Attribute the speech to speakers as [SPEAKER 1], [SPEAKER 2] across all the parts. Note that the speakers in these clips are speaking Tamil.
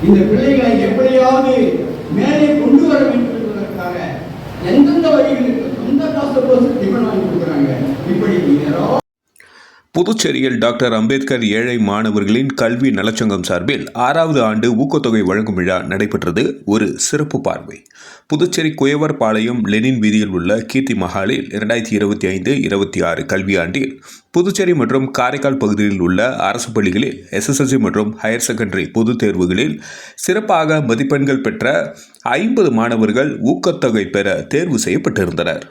[SPEAKER 1] இந்த பிள்ளைகளை எப்படியாவது மேலே கொண்டு வர வேண்டும் என்பதற்காக எந்தெந்த வழிகளில் சொந்த காசு டிஃபன் வாங்கி கொடுக்குறாங்க. இப்படி
[SPEAKER 2] புதுச்சேரியில் டாக்டர் அம்பேத்கர் ஏழை மாணவர்களின் கல்வி நலச்சங்கம் சார்பில் 6வது ஆண்டு ஊக்கத்தொகை வழங்கும் விழா நடைபெற்றது. ஒரு சிறப்பு பார்வை. புதுச்சேரி குயவர்பாளையம் லெனின் வீதியில் உள்ள கீர்த்தி மஹாலில் 2025-26 கல்வியாண்டில் புதுச்சேரி மற்றும் காரைக்கால் பகுதியில் உள்ள அரசு பள்ளிகளில் SSLC மற்றும் ஹையர் செகண்டரி பொதுத் தேர்வுகளில் சிறப்பாக மதிப்பெண்கள் பெற்ற 50 மாணவர்கள் ஊக்கத்தொகை பெற தேர்வு செய்யப்பட்டிருந்தனர்.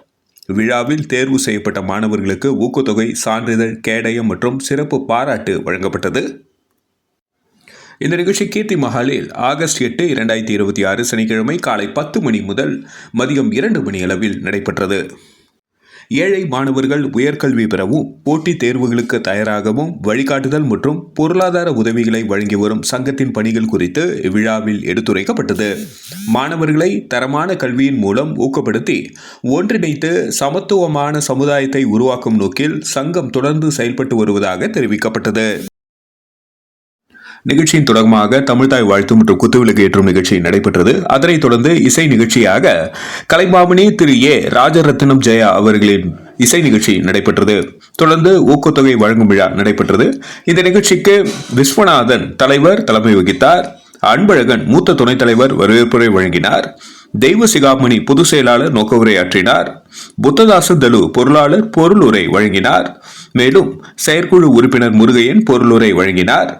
[SPEAKER 2] விழாவில் தேர்வு செய்யப்பட்ட மாணவர்களுக்கு ஊக்கத்தொகை, சான்றிதழ், கேடயம் மற்றும் சிறப்பு பாராட்டு வழங்கப்பட்டது. இந்த நிகழ்ச்சி கீர்த்தி மஹாலில் ஆகஸ்ட் 8, 2026 சனிக்கிழமை காலை 10 மணி முதல் மதியம் 2 மணி அளவில் நடைபெற்றது. ஏழை மாணவர்கள் உயர்கல்வி பெறவும், போட்டித் தேர்வுகளுக்கு தயாராகவும் வழிகாட்டுதல் மற்றும் பொருளாதார உதவிகளை வழங்கி வரும் சங்கத்தின் பணிகள் குறித்து இவ்விழாவில் எடுத்துரைக்கப்பட்டது. மாணவர்களை தரமான கல்வியின் மூலம் ஊக்கப்படுத்தி ஒன்றிணைத்து சமத்துவமான சமுதாயத்தை உருவாக்கும் நோக்கில் சங்கம் தொடர்ந்து செயல்பட்டு வருவதாக தெரிவிக்கப்பட்டது. நிகழ்ச்சியின் தொடக்கமாக தமிழ்தாய் வாழ்த்து மற்றும் குத்துவிளக்கு ஏற்றும் நிகழ்ச்சி நடைபெற்றது. அதனைத் தொடர்ந்து இசை நிகழ்ச்சியாக கலைமாமணி திரு ஏ ராஜரத்னம் ஜெயா அவர்களின் இசை நிகழ்ச்சி நடைபெற்றது. தொடர்ந்து ஊக்கத்தொகை வழங்கும் விழா நடைபெற்றது. இந்த நிகழ்ச்சிக்கு விஸ்வநாதன் தலைவர் தலைமை வகித்தார். அன்பழகன் மூத்த துணைத் தலைவர் வரவேற்புரை வழங்கினார். தெய்வ சிகாமணி பொதுச் செயலாளர் நோக்க உரையாற்றினார். புத்ததாச தலு பொருளாளர் பொருளுரை வழங்கினார். மேலும் செயற்குழு உறுப்பினர் முருகையன் பொருளுரை வழங்கினார்.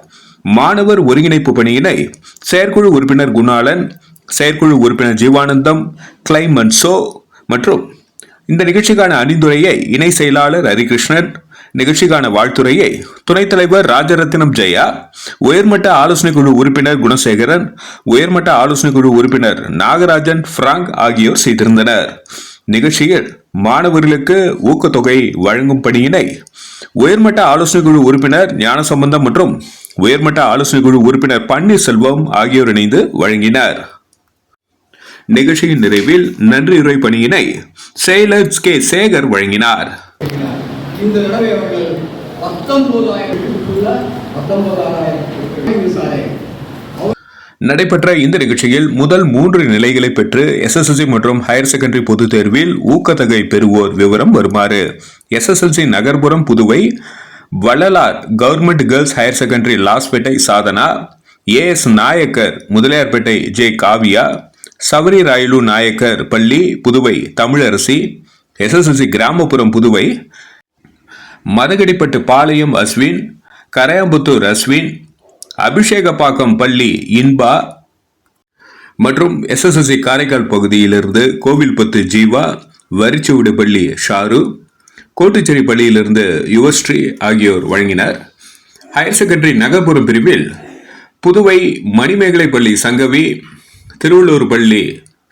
[SPEAKER 2] மாணவர் ஒருங்கிணைப்பு பணியினை செயற்குழு உறுப்பினர் குணாலன், செயற்குழு உறுப்பினர் ஜீவானந்தம், கிளைமன்சோ மற்றும் இந்த நிகழ்ச்சிக்கான அணிந்துரையை இணை செயலாளர் ஹரிகிருஷ்ணன், நிகழ்ச்சிக்கான வாழ்த்துறையை துணைத் தலைவர் ராஜரத்னம் ஜெயா, உயர்மட்ட ஆலோசனை குழு உறுப்பினர் குணசேகரன், உயர்மட்ட ஆலோசனை குழு உறுப்பினர் நாகராஜன் பிராங்க் ஆகியோர் செய்திருந்தனர். நிகழ்ச்சியில் மாணவர்களுக்கு ஊக்கத்தொகை வழங்கும் பணியினை உயர்மட்ட ஆலோசனை குழு உறுப்பினர் ஞானசம்பந்தம் மற்றும் உயர்மட்ட ஆலோசனை குழு உறுப்பினர் பன்னீர்செல்வம் ஆகியோர் இணைந்து வழங்கினர். நிகழ்ச்சியின் நிறைவில் நன்றியுரை பணியினை செயலர் கே சேகர் வழங்கினார்.
[SPEAKER 1] இந்த தடவை அவர்கள் 19,000
[SPEAKER 2] நடைபெற்ற இந்த நிகழ்ச்சியில் முதல் 3 நிலைகளை பெற்று SSLC மற்றும் ஹையர் செகண்டரி பொதுத் தேர்வில் ஊக்கத்தொகை பெறுவோர் விவரம் வருமாறு: SSLC நகர்புறம் Puduvai Vallalar government girls higher secondary Lawspet Sadhana, AS Naicker Mudaliarpet J Kavya, Savari Rayalu Naicker பள்ளி புதுவை தமிழரசி, SSLC கிராமப்புறம் புதுவை மதகடிப்பட்டு பாளையம் அஸ்வின், கரையாம்புத்தூர் அஸ்வின், அபிஷேகப்பாக்கம் பள்ளி இன்பா மற்றும் SSLC காரைக்கால் பகுதியிலிருந்து கோவில்பத்து ஜீவா, வரிச்சுவடு பள்ளி ஷாரு, கோட்டுச்சேரி பள்ளியிலிருந்து யுவஸ்ரீ ஆகியோர் வழங்கினர். ஹையர் செகண்டரி நகர்புறம் பிரிவில் புதுவை மணிமேகலை பள்ளி சங்கவி, திருவள்ளூர் பள்ளி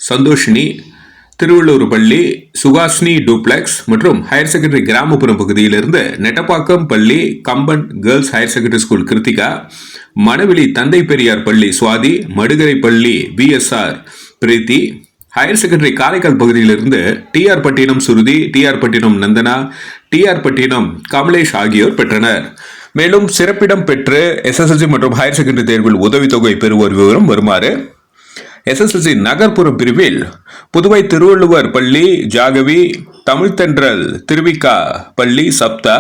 [SPEAKER 2] சந்தோஷினி, திருவள்ளூர் பள்ளி சுகாஷ்னி டூப்ளெக்ஸ் மற்றும் ஹையர் செகண்டரி கிராமப்புறம் பகுதியிலிருந்து நெட்டப்பாக்கம் பள்ளி Kamban girls higher secondary school Krithika, Manaveli Thanthai Periyar பள்ளி சுவாதி, மடுகரை பள்ளி BSR Preethi, higher secondary Karaikal பகுதியிலிருந்து TR பட்டினம் சுருதி, TR பட்டினம் நந்தனா, TR பட்டினம் கமலேஷ் ஆகியோர் பெற்றனர். மேலும் சிறப்பிடம் பெற்று SSLC மற்றும் ஹையர் செகண்டரி தேர்வில் உதவித்தொகை பெறுவோர் விவரம் வருமாறு: SSLC நகர்ப்புறம் பிரிவில் புதுவை திருவள்ளுவர் பள்ளி ஜாகவி, தமிழ்தென்றல் திருவிக்கா பள்ளி Saptha,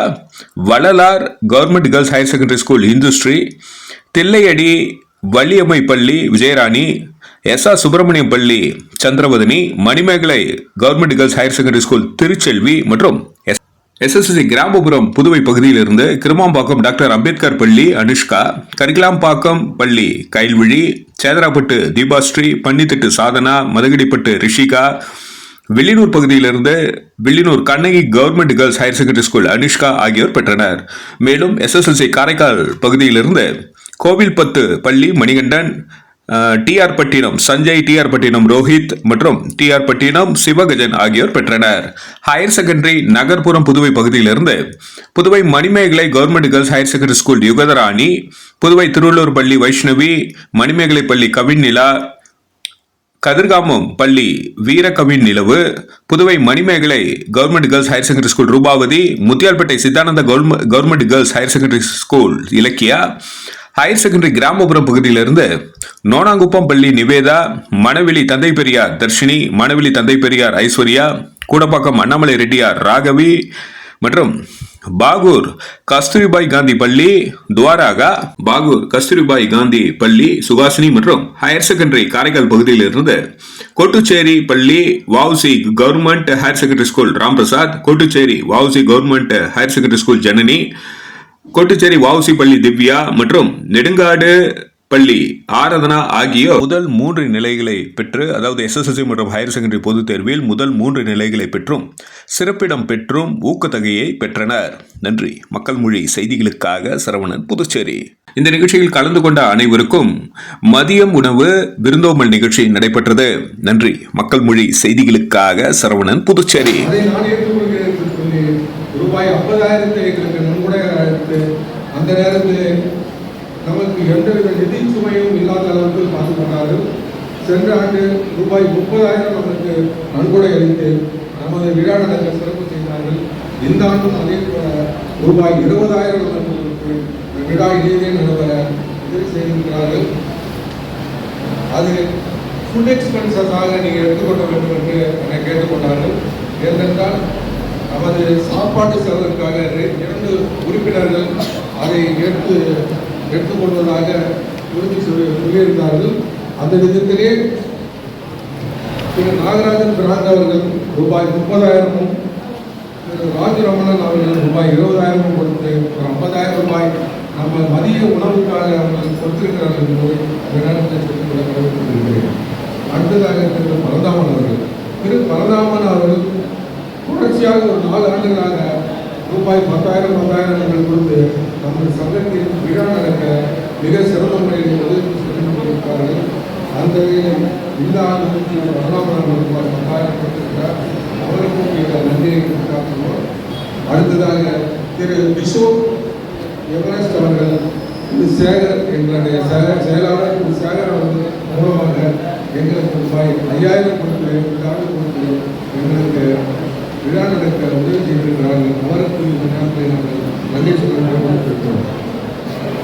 [SPEAKER 2] Vallalar government girls higher secondary school Indhusri, Thillaiyadi Valliammai பள்ளி விஜயராணி, SR சுப்பிரமணியம் பள்ளி Chandravadhani, Manimegalai government girls higher secondary school Thiruselvi மற்றும் SSLC கிராமப்புறம் புதுவை பகுதியிலிருந்து கிருமாம்பாக்கம் டாக்டர் அம்பேத்கர் பள்ளி அனுஷ்கா, கரிகலாம்பாக்கம் பள்ளி கைல்விழி, சேதராப்பட்டு தீபாஸ்ரீ, பன்னித்திட்டு சாதனா, மதகடிப்பட்டு ரிஷிகா, வில்லியனூர் பகுதியிலிருந்து Villianur Kannagi government girls higher secondary school Anushka ஆகியோர் பெற்றனர். மேலும் SSLC காரைக்கால் பகுதியிலிருந்து கோவில்பத்து பள்ளி மணிகண்டன், TR பட்டினம் சஞ்சய், TR பட்டினம் ரோஹித் மற்றும் TR பட்டினம் சிவகஜன் ஆகியோர் பெற்றனர். ஹையர் செகண்டரி நகர்புறம் புதுவை பகுதியிலிருந்து Puduvai Manimegalai government girls higher secondary school Yugatharani, Puduvai Thiruvallur பள்ளி வைஷ்ணவி, மணிமேகலை பள்ளி கவின்நிலா, கதிர்காமம் பள்ளி Veerakavin Nilavu, Puduvai Manimegalai government girls higher secondary school Rupavathi, Muthialpet Chithananda government girls higher secondary school Ilakkiya, higher secondary கிராமப்புறம் பகுதியிலிருந்து நோனாங்குப்பம் பள்ளி நிவேதா, மணவெளி தந்தை பெரியார் தர்ஷினி, மணவெளி தந்தை பெரியார் ஐஸ்வர்யா, கூடப்பாக்கம் அண்ணாமலை ரெட்டியார் ராகவி மற்றும் பாகூர் கஸ்தூரிபாய் காந்தி பள்ளி துவாராகா, பாகூர் கஸ்தூரிபாய் காந்தி பள்ளி சுகாசினி மற்றும் ஹையர் செகண்டரி காரைக்கால் பகுதியிலிருந்து கோட்டுச்சேரி பள்ளி VOC government higher secondary school Ramprasad, Kottucherry VOC government higher secondary school Janani, Kottucherry VOC பள்ளி திவ்யா மற்றும் நெடுங்காடு பள்ளி ஆராதனா ஆகியோர் முதல் 3 நிலைகளை பெற்று, அதாவது SSLC மற்றும் ஹையர் செகண்டரி பொதுத் தேர்வில் முதல் 3 நிலைகளை பெற்றும் சிறப்பிடம் பெற்றும் ஊக்கத்தொகையை பெற்றனர். நன்றி. மக்கள் மொழி செய்திகளுக்காக சரவணன், புதுச்சேரி. இந்த நிகழ்ச்சியில் கலந்து கொண்ட அனைவருக்கும் மதியம் உணவு விருந்தோம்பல் நிகழ்ச்சி நடைபெற்றது. நன்றி. மக்கள் மொழி செய்திகளுக்காக சரவணன், புதுச்சேரி.
[SPEAKER 3] ரூபாய் 50,000 எங்களுக்கு நன்கொடையாக அழைத்து அந்த நேரத்தில் நமக்கு எந்தவித நிதி சுமையும் இல்லாத அளவுக்கு பார்த்துக் கொண்டார்கள். சென்ற ஆண்டு ரூபாய் 30,000 நமக்கு நன்கொடை அளித்து நமது விழா நடக்க சிறப்பு செய்தார்கள். இந்த ஆண்டும் அதே போல ரூபாய் 20,000 நமக்கு விழா இடையே நடைபெற உதவி செய்திருக்கிறார்கள். அது ஃபுட் எக்ஸ்பென்சஸாக நீங்கள் எடுத்துக்கொள்ள வேண்டும் என்று என்னை கேட்டுக்கொண்டார்கள். ஏனென்றால் நமது சாப்பாட்டு செலவிற்காக 2 உறுப்பினர்கள் அதை எடுத்துக்கொள்வதாக உறுதி சொல்லியிருந்தார்கள். அந்த விதத்திலே திரு நாகராஜன் பிராந்த் அவர்கள் ரூபாய் 30,000, திரு ராஜரமணன் அவர்கள் ரூபாய் 20,000 கொடுத்து ஒரு 50,000 ரூபாய் நம்ம மதிய உணவுக்காக அவர்கள் கொடுத்திருக்கிறார்கள் என்பதை அந்த நேரத்தில் சொல்லிக்கொள்ள கடமைப்பட்டிருக்கிறேன். அடுத்ததாக திரு பரந்தாமன் அவர்கள் தொடர்ச்சியாக ஒரு 4 ஆண்டுகளாக ரூபாய் 10,000 கொடுத்து நமது சங்கத்தின் விழா நடக்க மிக சிறந்த முறையில் உதவி செய்திருக்கிறார்கள். அந்த வகையில் இந்த ஆண்டு பரந்தாமன் ரூபாய் 10,000 கொடுத்திருக்கிறார். அவருக்கும் எங்கள் நன்றியை காட்டுவோம். அடுத்ததாக திரு கிஷோர் எவரெஸ்ட் அவர்கள், திரு சேகர் எங்களுடைய செயலாளர் திரு சேகர் அவர்கள் மூலமாக எங்களுக்கு ரூபாய் 5,000 கொடுத்து எங்களுக்கு விழா நடக்க உதவி செய்திருக்கிறார்கள். அவருக்கு இந்த நேரத்தில் நாங்கள் நன்றி சொல்லியிருக்கிறோம்.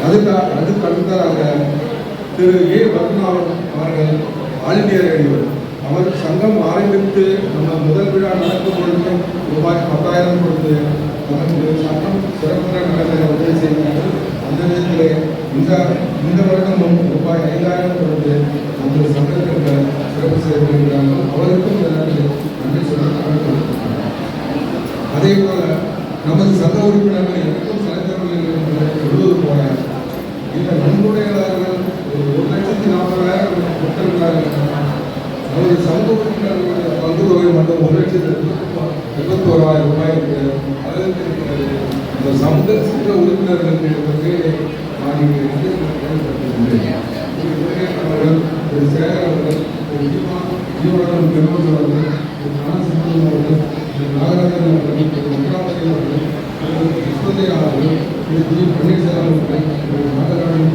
[SPEAKER 3] அதுக்கு அடுத்ததாக திரு பத்மநாபன் அவர்கள் ஆல் இந்தியா ரேடியோ, அவர் சங்கம் ஆரம்பித்து நம்ம முதல் விழா நடக்கும் பொழுது ரூபாய் 10,000 கொடுத்து நமக்கு சங்கம் சிறப்பாக நடத்த உதவி செய்தார்கள். அந்த நேரத்திலே இந்த வருடமும் ரூபாய் 5,000 கொடுத்து நமது சங்கத்திற்கு சிறப்பு செய்திருக்கிறார்கள். அவருக்கும் இந்த நேரத்தில் நன்றி சொல்ல. அதே போல நமது சங்க உறுப்பினர்கள் எனக்கும் செலுத்தவர்கள் சொல்வது போல இந்த நன்கொடையாளர்கள் 1,40,000 கொடுத்திருக்கிறார்கள். நமது சங்க உறுப்பினர்களுடைய பங்கு தொகை மட்டும் 1,71,000 ரூபாய் அளவிற்கு இந்த சங்க உறுப்பினர்களுக்கு தொகையை அவர்கள் திரு சேகர் அவர்கள், திரு ஜீவனம் பெருமன் அவர்கள், திரு ஞானசிம்மன் அவர்கள், திரு நாகராஜன் அவர்கள், திரு முத்துராமலிங்க அவர்கள், திரு விஸ்வந்தையா அவர்கள், திரு ஜி பன்னீர்செல்வம் அவர்கள், திரு நாகராஜன்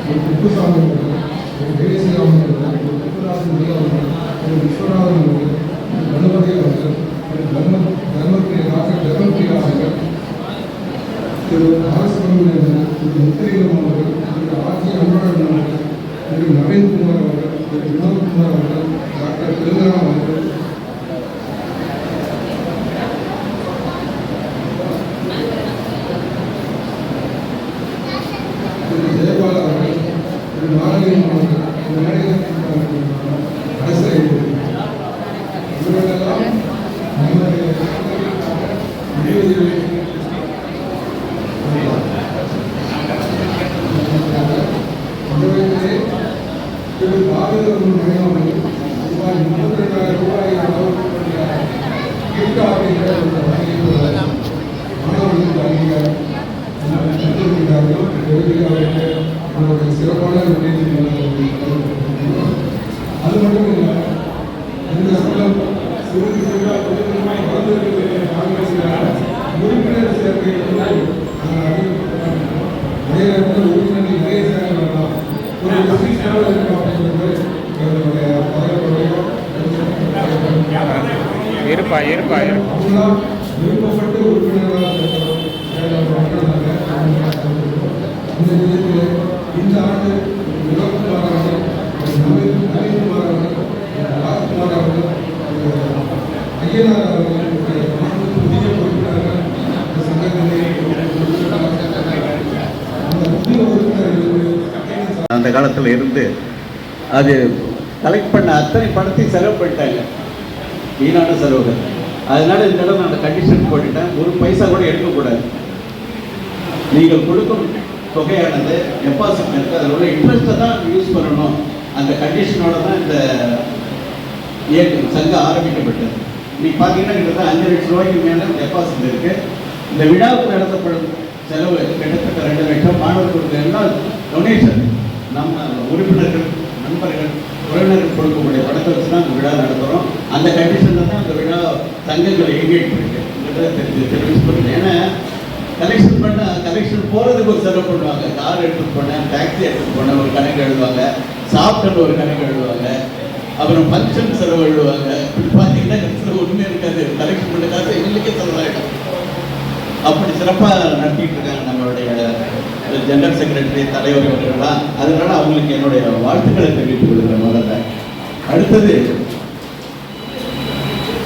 [SPEAKER 3] திரு குப்புசாமி அவர்கள், திரு தேசிராமன் அவர்கள், திரு முத்துராசன் அவர்கள், திரு விஸ்வநாதன் அவர்கள், திரு கணபதி அவர்கள், திரு தர்மபிரியா அவர்கள், திரு ஆசிரமன் அவர்கள், திரு முத்திரிகம் அவர்கள், திரு ஆட்சி அன்பழகன் அவர்கள், திரு நவீன்குமார் அவர்கள், திரு வினோத்குமார் அவர்கள், டாக்டர் தெலுங்கானா அவர்கள், திரு ஜெயபால் அவர்கள், திரு நாராயணன் அவர்கள், திரு அரசு இவர்களெல்லாம் நம்முடைய திரு பாரதிய மணியவர்கள் ரூபாய் 32,000 ரூபாய் மாணவர்களுக்கு அவருடைய சிறப்பான அது மட்டும் இல்லை, இந்த சங்கம் சிறு உறுப்பினர் சேர்க்கை அதே நேரத்தில் உறுப்பினர்கள் நிறைய சேர வேண்டாம், ஒரு எங்களுடைய தலைவருடைய
[SPEAKER 4] இருப்பா
[SPEAKER 3] விருப்பப்பட்டு உறுப்பினர்களாக இருக்கிறோம். இந்த நிலையத்தில் இந்த ஆண்டு வினோத்குமார் அவர்கள், நவீன்குமார் அவர்கள், ராஜ்குமார் அவர்கள், ஐயனார் அவர்கள் புதிய உறுப்பினர்கள் இந்த சங்கத்திலே அந்த புதிய உறுப்பினர்களுக்கு
[SPEAKER 5] அந்த காலத்தில் இருந்து அது கலெக்ட் பண்ண அத்தனை பணத்தையும் செலவு பண்ணிட்டாங்க, வீணான செலவுகள். அதனால இந்த தடவை நான் அந்த கண்டிஷன் போட்டுட்டேன், ஒரு பைசா கூட எடுக்கக்கூடாது. நீங்கள் கொடுக்கும் தொகையானது டெபாசிட் இருக்குது, அதோட இன்ட்ரெஸ்ட்டை தான் யூஸ் பண்ணணும். அந்த கண்டிஷனோட தான் இந்த சங்கம் ஆரம்பிக்கப்பட்டது. இன்னைக்கு பார்த்தீங்கன்னா கிட்டத்தட்ட 5 லட்சம் ரூபாய்க்கு மேலே டெபாசிட் இருக்குது. இந்த விழாவுக்கு நடத்தப்படும் செலவு கிட்டத்தட்ட 2 லட்சம். மாணவர்களுக்கு எல்லாம் டொனேஷன் நம்ம உறுப்பினர்கள், நண்பர்கள், உறவினர்கள் கொடுக்கக்கூடிய படத்தை வச்சு தான் அந்த விழா நடத்துகிறோம். அந்த கண்டிஷனில் தான் அந்த விழா சங்கங்கள் எங்கேஜ் பண்ணிட்டு தெரிவிச்சு பண்ணுறேன். ஏன்னா கலெக்ஷன் போகிறதுக்கு ஒரு செலவு பண்ணுவாங்க. கார் எடுத்துகிட்டு போனேன், டாக்ஸி எடுத்துகிட்டு போனேன், ஒரு கணக்கு எழுதுவாங்க. சாப்பிட்டு ஒரு கணக்கு எழுதுவாங்க. அப்புறம் ஃபங்க்ஷன் செலவு எழுதுவாங்க. இப்படி பார்த்தீங்கன்னா கடைசியில் ஒன்றுமே இருக்காது. கலெக்ஷன் பண்ண காசு எங்களுக்கே செலவாயிடும். அப்படி சிறப்பாக நடத்திட்டு இருக்காங்க நம்மளுடைய ஜெனரல் செக்ரட்டரி தலைவர் அவர்கள்லாம். அதனால அவங்களுக்கு என்னுடைய வாழ்த்துக்களை தெரிவித்துக் கொள்கிறேன். முதல்ல அடுத்தது,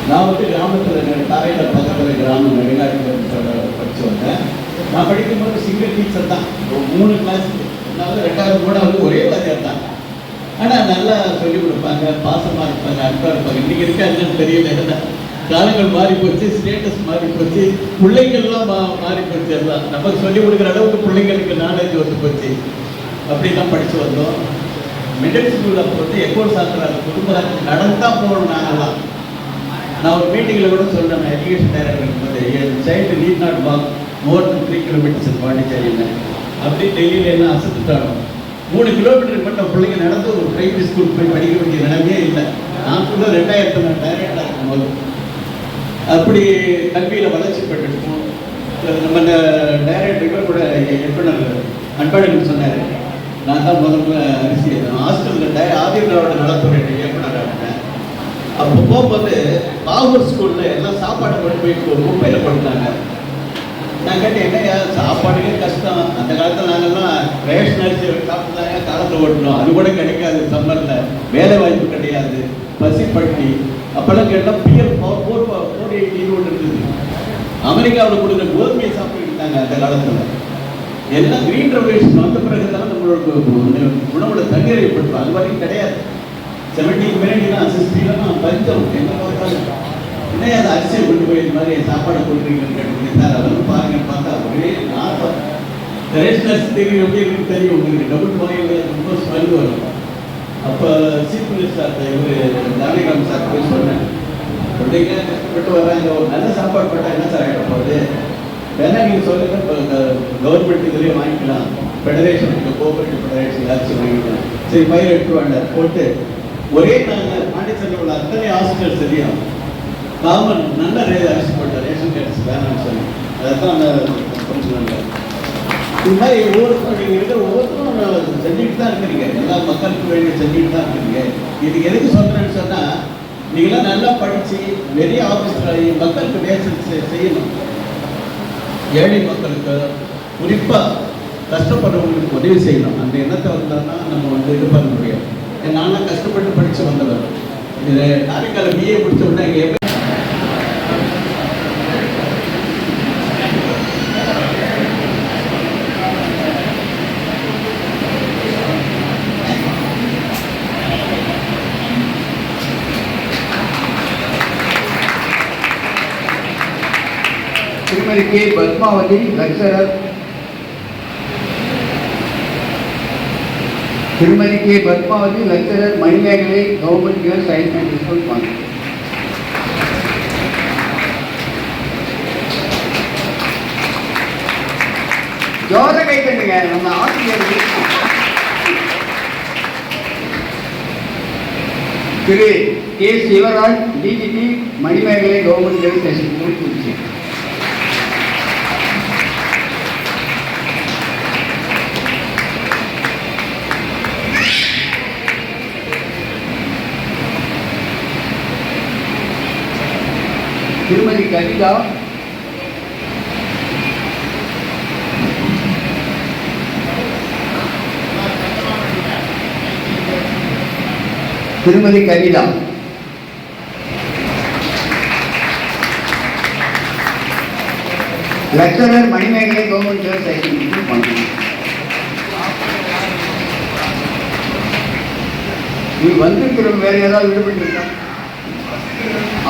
[SPEAKER 5] நான் வந்து கிராமத்தில் காரைக்கால் பக்கத்தில் கிராமம் நெடுங்காட்டில் படித்து வந்தேன். நான் படிக்கும்போது சிங்கிள் டீச்சர் தான், 3 கிளாஸ், அதாவது 2வது 3வது ஒரே வாத்தியார் தான். ஆனால் நல்லா சொல்லிக் கொடுப்பாங்க, பாசமாக இருப்பாங்க, அன்பாக இருப்பாங்க. இன்றைக்கி இருக்கா என்னன்னு தெரியல, காலங்கள் மாறி போச்சு, ஸ்டேட்டஸ் மாறி போச்சு, பிள்ளைங்கள்லாம் மாறி போச்சு. எல்லாம் நமக்கு சொல்லிக் கொடுக்குற அளவுக்கு பிள்ளைங்களுக்கு நாலேஜ் வந்து போச்சு. அப்படி தான் படித்து வந்தோம். மிடில் ஸ்கூலில் அப்போ வந்து எக்கோர் சாஸ்திரம் குடும்பம் நடந்தான் போகணும். நாங்கள்லாம் நான் ஒரு மீட்டிங்கில் கூட சொல்கிறேன், எஜுகேஷன் டைரக்டர் இருக்கும்போது, என் child need not walk more than 3 kilometres in பாண்டிச்சேரியில். அப்படி டெல்லியில் எல்லாம் அசத்துட்டாங்க. 3 கிலோமீட்டருக்கு மட்டும் பிள்ளைங்க நடந்து ஒரு பிரைமரி ஸ்கூல் போய் படிக்க வேண்டிய நிலைமையே இல்லை. நான் கூட 2000 நான் டைரக்டாக இருக்கும்போது அப்படி கல்வியில் வளர்ச்சி பெற்றுருக்கோம். நம்ம இந்த டைரக்டர் கூட இயக்குனர் அன்பழகன் சொன்னார், நான் தான் முதல்ல அரிசி ஹாஸ்டலில் ஆதி திராவிட நலத்துறை இயக்குனர் ஆகிட்டேன். அப்போ போகும்போது பாகூர் ஸ்கூலில் எல்லாம் சாப்பாடு கொண்டு போய் குப்பையில் கொடுத்தாங்க. நான் கேட்டேன், என்னையா சாப்பாடுக்கே கஷ்டம், அந்த காலத்தில் நாங்கள்லாம் ரேஷன் அரிசி சாப்பிட்டு தாங்க காலத்தில் ஓட்டணும், அது கூட கிடைக்காது, சம்மரில் வேலை வாய்ப்பு கிடையாது, பசி பட்டி. அப்போல்லாம் கேட்டால் பிஎல் 480 ஒன்று இருக்குது. அமெரிக்காவில் கொடுக்குற கோதுமையை சாப்பிட்டுக்கிட்டாங்க அந்த காலத்தில். எல்லாம் கிரீன் ரெவல்யூஷன் வந்த பிறகு தான் நம்மளோட உணவோட தண்ணீர் ஏற்படுத்தும். அது வரைக்கும் கிடையாது. 70 மினிட்லாம் 60 பஞ்சம் எங்கே பார்த்தாலும். இன்னும் அந்த அரிசியை கொண்டு போய் இந்த மாதிரி சாப்பாடு கொடுக்குறீங்கன்னு கேட்டுருந்தார். அதெல்லாம் பாருங்கன்னு பார்த்தா ஒரே நாற்பது ரேஷன் அரிசி தெரியும், எப்படி இருக்குன்னு தெரியும் உங்களுக்கு. டபுள் வாயில் ரொம்ப ஸ்மெல் வரும். அப்போ சீஃப் மினிஸ்டர் இவர் ஜானகிராம் சார் போய் சொன்னேன், பிள்ளைங்க கஷ்டப்பட்டு வராங்க, ஒரு நல்ல சாப்பாடு போட்டால் என்ன சார் ஆகிட போகுது, வேணா நீங்கள் சொல்லுங்க, இப்போ கவர்மெண்ட் இதுலேயே வாங்கிக்கலாம், ஃபெடரேஷனுக்கு கோஆபரேட்டிவ் ஃபெடரேஷன் அரிசி வாங்கிக்கலாம். சரி, பயிர் எடுத்துவாங்க போட்டு ஒரே நாங்கள் பாண்டிச்சேரியில் உள்ள அத்தனை ஹாஸ்பிட்டல் தெரியும் காமன் நல்ல அரிசி போட்டார், ரேஷன் அரிசி வேணாம்னு சொல்லி. அதைத்தான் அந்த சொன்னாங்க. இது மாதிரி ஒவ்வொருத்தரும் நீங்கள் இருக்கிற ஒவ்வொருத்தரும் செஞ்சுக்கிட்டு தான் இருக்கிறீங்க, எல்லா மக்களுக்கு வேண்டிய செஞ்சுக்கிட்டு தான் இருக்கிறீங்க. இதுக்கு எதுக்கு சொல்கிறேன்னு சொன்னால், நீங்களாம் நல்லா படித்து பெரிய ஆஃபீஸர் ஆகி மக்களுக்கு வேலை செய்யணும். ஏழை மக்களுக்கு குறிப்பாக கஷ்டப்படுறவங்களுக்கு உதவி செய்யணும். அந்த எண்ணத்தை வந்தால்னா நம்ம வந்து இது பண்ண முடியும். நான்லாம் கஷ்டப்பட்டு படித்து வந்தவர். இது காரைக்கால் பிஏ முடிச்ச உடனே இங்கே
[SPEAKER 1] திருமதி கே பத்மாவதி லெக்சரர், திருமதி K Padmavathi lecturer, Manimegalai government girls higher secondary school Pondy. ஜோர கை தட்டுங்க நம்ம ஆசிரியர். திரு K Sivaraj DGP, Manimegalai government girls higher secondary school Trichy. Kavitha, திருமதி Kavitha, lecturer Manimegalai government girls high school பண்ணணும். நீ வந்திருக்கிறவங்க வேற ஏதாவது விடுபட்டு இருக்கா?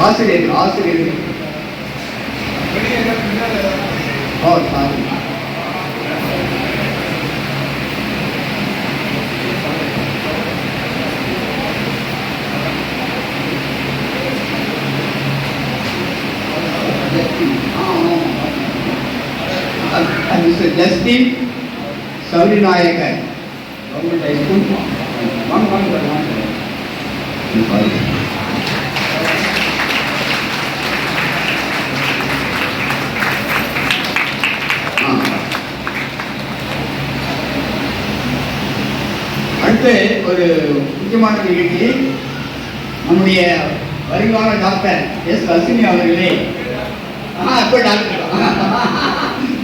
[SPEAKER 1] ஆசிரியர் oh sorry. Mister Justin Sowrinayagar government high school. வாங்க. அடுத்து ஒரு முக்கியமான நிகழ்ச்சி, நம்முடைய வருங்கால டாக்டர் எஸ் அஸ்வினி அவர்களே, இப்போ டாக்டர்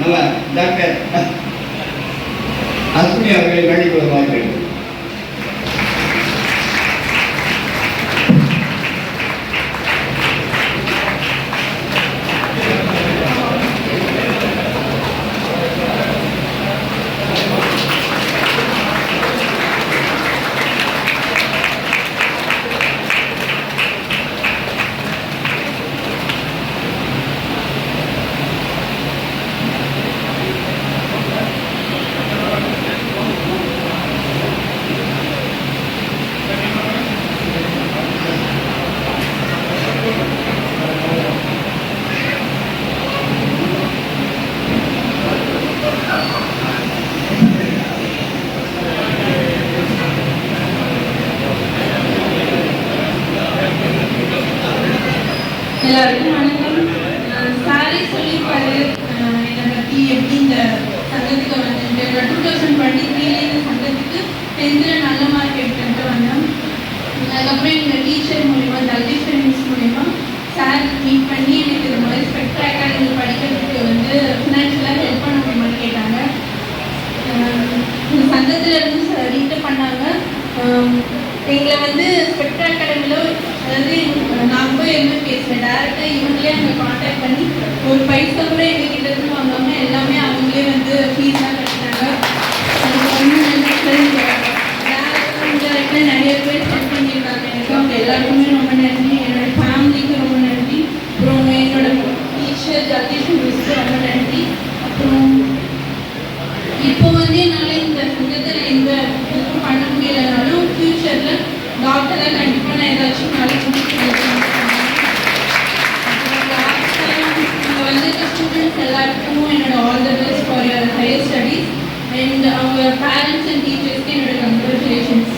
[SPEAKER 1] நம்ம டாக்டர் அஸ்வினி அவர்களை வேண்டிக் வருவார்கள்.
[SPEAKER 4] எல்லாருக்கும் வணக்கம். சாரி சொல்லியிருப்பாரு என்னை பற்றி எப்படி இந்த சங்கத்துக்கு வந்துட்டு. 2023 இந்த சங்கத்துக்கு 10th நல்ல மார்க் எடுத்துட்டு வந்தேன். அதுக்கப்புறம் எங்கள் டீச்சர் மூலிமா, ஜல்தீஸ்வரி மிஸ் மூலிமா சார் மீட் பண்ணி எனக்கு இந்த மாதிரி ஸ்பெக்ட்ரா அகாடமி படிக்கிறதுக்கு வந்து ஃபினான்ஷியலாக ஹெல்ப் பண்ண முடியுமான்னு கேட்டாங்க. இந்த சங்கத்தில் இருந்து ரீட் பண்ணாங்க. எங்களை வந்து ஸ்பெக்ட்ரா அகாடமியில், அதாவது நான் போய் எதுவுமே பேசுவேன், டேரெக்டாக இவங்களே அங்கே கான்டாக்ட் பண்ணி ஒரு பைசா கூட எங்ககிட்ட இருந்து வாங்காமல் எல்லாமே அவங்களே வந்து ஃபீஸ்லாம் கட்டினாங்க. அதுக்கு வந்து டேரெக்டாக நிறைய பேர் ஹெல்ப் பண்ணியிருக்காங்க எனக்கு. அவங்க எல்லாருக்குமே ரொம்ப நன்றி. என்னோடய ஃபேமிலிக்கு ரொம்ப நன்றி. அப்புறம் என்னோட டீச்சர் ஜல்தீஸ்வரி மிஸ்க்கு ரொம்ப நன்றி. அப்புறம் இப்போ வந்து என்னால் இந்த சங்கத்தில் எந்த இதுவும் பண்ண முடியலைனாலும் ஃப்யூச்சரில் டாக்டராக கண்டிப்பாக நான் ஏதாச்சும் நாளைக்கு இங்கே வந்துட்டு ஸ்டூடெண்ட்ஸ் எல்லாருக்கும் என்னோட all the best for your higher studies. And அவங்க பேரண்ட்ஸ் அண்ட் டீச்சர்ஸ்க்கு என்னோட கங்க்ராச்சுலேஷன்ஸ்.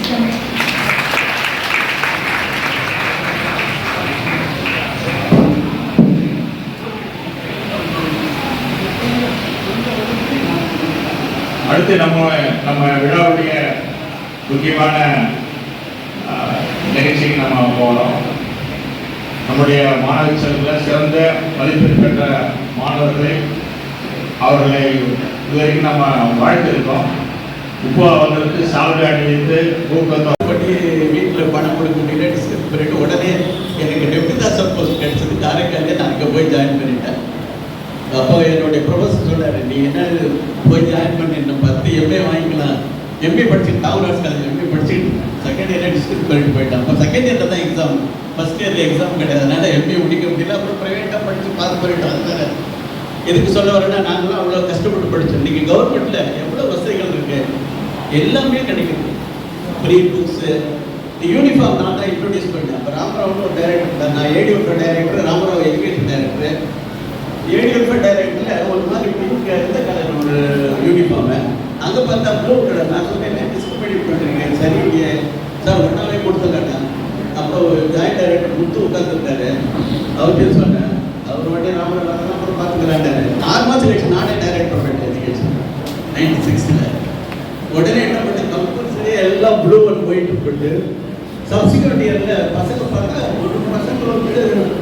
[SPEAKER 6] அடுத்து நம்ம விழாவுடைய முக்கியமான நிகழ்ச்சிக்கு நம்ம போகிறோம். நம்முடைய மாணவ செல்வத்தில் சிறந்த மதிப்பெண் பெற்ற மாணவர்களை அவர்களை இதுவரைக்கும் நம்ம வாழ்த்திருக்கோம். இப்போ அவர்களுக்கு சால்வை அணிவித்து ஊக்கத்தை
[SPEAKER 5] பண்ணி வீட்டில் பணம் கொடுக்க முடியல. பிறகு உடனே எனக்கு டெப்யூட்டாசர் போஸ்ட் கிடைச்சது. காரைக்காலே நான் அங்கே போய் ஜாயின் பண்ணிட்டேன். அப்போ என்னுடைய ப்ரொஃபஸர் சொன்னார், நீ என்ன போய் ஜாயின் பண்ணி 10 MA வாங்கிக்கலாம். MA படிச்சுட்டு தாவராஜ் காலேஜ் MA படிச்சுட்டு செகண்ட் இயரில் டிஸ்ட்ரிக்ட் பண்ணிட்டு போயிட்டான். அப்போ செகண்ட் இயரில் தான் எக்ஸாம், ஃபஸ்ட் இயரில் எக்ஸாம் கிடையாது. அதனால் MA முடிக்க முடியல. அப்புறம் ப்ரைவேட்டாக படித்து பாஸ் பண்ணிட்டோம். அதனால எதுக்கு சொல்ல வரேன்னா, நாங்களாம் அவ்வளோ கஷ்டப்பட்டு படித்தோம். இன்றைக்கி கவர்மெண்ட்டில் எவ்வளோ வசதிகள் இருக்குது, எல்லாமே கிடைக்குது. ஃப்ரீ புக்ஸு, யூனிஃபார்ம் நான் தான் இன்ட்ரடியூஸ் பண்ணேன். அப்போ ராமராவ்னு ஒரு டைரக்டர், நான் ADF director, Ramarao education director. ADF டைரக்டரில் ஒரு மாதிரி பிங்க் இந்த கலர் ஒரு யூனிஃபார்மு, அங்கே பார்த்தா ப்ளூ கலர். நான் சொன்னேன், டிஸ்கிரிமினேட் பண்ணுறீங்க, சரி சார் ஒன்றாவே கொடுத்துருக்காங்க. அப்புறம் ஜாயின்ட் டைரக்டர் முத்து உட்காந்துருக்காரு. அவர்கிட்ட சொன்னேன், அவர் மட்டும் ராமராவ் அப்புறம் பார்த்துக்கிறாண்டாரு. 6 மாதம் கழிச்சு நானே டைரக்டர் பண்ணேன் எஜுகேஷன் 96ல். உடனே என்ன பண்ணேன், கம்பல்சரி எல்லாம் ப்ளூ அண்ட் ஒயிட் போட்டு சப்சிக்வெண்ட் இயரில் பசங்க பார்த்தா ஒரு பசங்க வந்து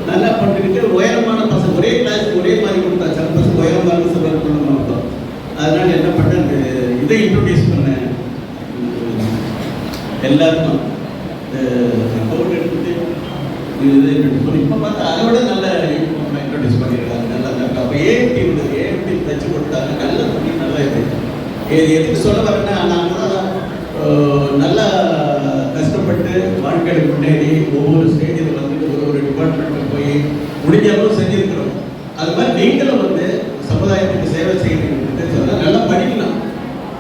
[SPEAKER 5] நல்லா பண்ணிக்கிட்டு உயரமான பசங்க ஒரே கிளாஸ் ஒரே மாதிரி கொடுத்தா சில பசங்க உயரமான சிலர் கொண்டு மாட்டோம். அதனால என்ன பண்ணேன், இதை இன்ட்ரோடியூஸ் பண்ணேன் எல்லாருக்கும். கோட் எடுத்துட்டு இதை இன்ட்ரோடியூஸ் பண்ணி இப்போ பார்த்தா அதை விட நல்ல இன்ட்ரோடியூஸ் பண்ணியிருக்காங்க. நல்லா தான் அப்போ ஏஎம்டி தச்சு கொடுத்தாங்க. நல்லா பண்ணி நல்லா இது எதுக்கு சொல்ல வரேன்னா, நாங்கள் தான் நல்லா கஷ்டப்பட்டு வாழ்க்கையில் முன்னேறி ஒவ்வொரு ஸ்டேஜில் வந்து ஒரு டிபார்ட்மெண்ட்டில் போய் முடிஞ்ச அளவு செஞ்சுருக்கிறோம். அது மாதிரி நீங்களும் வந்து சமுதாயத்துக்கு சேவை செய்யணும்னு சொன்னால் நல்லா படிக்கலாம்.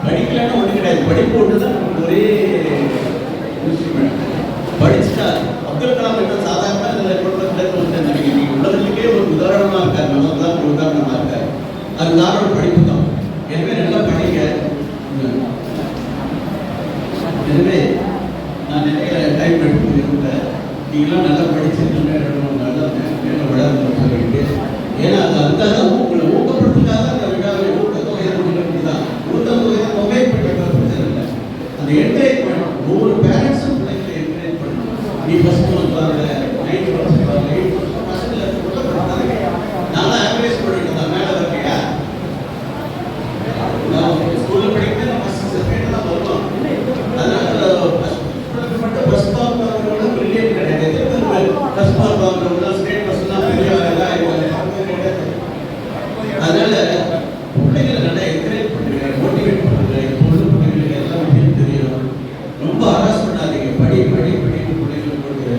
[SPEAKER 5] படிக்கலன்னா ஒன்றும் கிடையாது. படிப்பு ஒன்று தான் நமக்கு ஒரே படிச்சுட்டா அப்துல் கலாம் என்ன சாதாரணமாக இதில் குடும்பத்தில் வந்து நினைக்கிறீங்க உலகத்துக்கே ஒரு உதாரணமாக இருக்கார். நமக்கு தான் ஒரு உதாரணமாக இருக்கார். அது நானோட படிப்பு தான். எனவே நல்லா படிங்க. எனவே நான் நிறைய டைம் எடுத்து இருந்தேன். நீங்களாம் நல்லா படிச்சுருக்கீங்க, நல்லா மேலே விளையாடணும்னு சொல்லிட்டு. ஏன்னா அது அந்த உங்களை ஊக்கப்படுத்துக்காக அந்த விழாவை ஊக்கத்தொகை தான் ஊக்கத்தொகை பிரச்சனை இல்லை. அந்த என்கரேஜ்மெண்ட் ஒவ்வொரு பேரண்ட்ஸும் பிள்ளைங்களை என்கரேஜ் பண்ணணும். நீ ஃபஸ்ட் வந்தாங்க 90% வாங்க 80% பசங்களை ஊக்கப்படுத்தாங்க. நான் ஆவரேஜ் பண்ணிட்டு தான் மேலே இருக்கையா நான் ஸ்கூலில் படிக்கிறது நம்ம ஃபஸ்ட் தான் வருவோம். அதனால ஃபஸ்ட் மார்க் வாங்குறவங்க பிரில்லியன்ட் கிடையாது. ஃபஸ்ட் மார்க் வாங்குறவங்க ஸ்டேட் ஃபஸ்ட்லாம் பெரிய அதனால பிள்ளைகளை நல்லா என்கரேஜ் பண்ணுங்க, மோட்டிவேட் பண்ணுங்க. இப்போ உள்ள பிள்ளைங்களுக்கு எல்லா விஷயம் தெரியும். ரொம்ப ஹராஸ் பண்ணாதீங்க. படி படி படின்னு பிள்ளைங்களுக்கு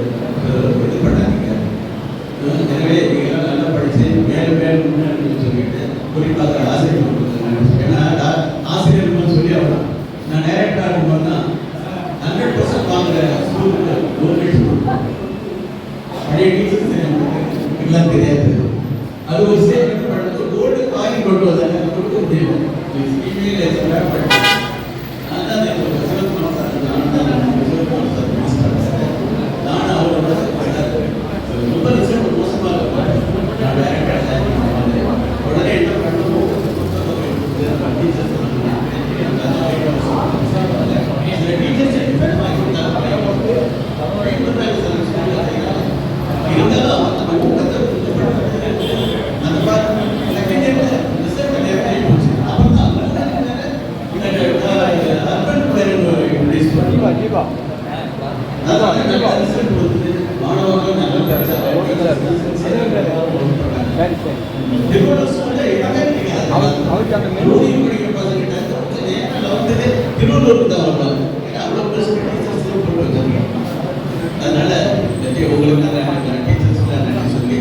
[SPEAKER 5] இது பண்ணாதீங்க. எனவே நீங்களாம் நல்லா படிச்சு மேலும் மேலும் முன்னேறணும்னு சொல்லிட்டு குறிப்பாக ஆசிரியர் ஏன்னா ஆசிரியர்கள் சொல்லி ஆகணும். நான் டைரக்டராக இருக்கும்போது தான் 100% வாங்குற ஸ்கூலுக்கு கவர்மெண்ட் ஸ்கூல் பழைய டீச்சர்ஸ் எல்லாம் தெரியாது. அது ஒரு ஸ்டேட்மெண்ட் பண்ணது கோல்டு காயின் கொண்டு வந்தாங்க. கொடுக்க முடியல. நான் அவரோட ரொம்ப ரிசல்ட் மோசமாக இருக்கும். நான் டைரக்டராக உடனே என்ன பண்ணணும், டீச்சர்ஸ் திருவள்ளூர் தான் வருவாங்க. அதனால உங்களுக்கு டீச்சர்ஸ்லாம் சொல்லி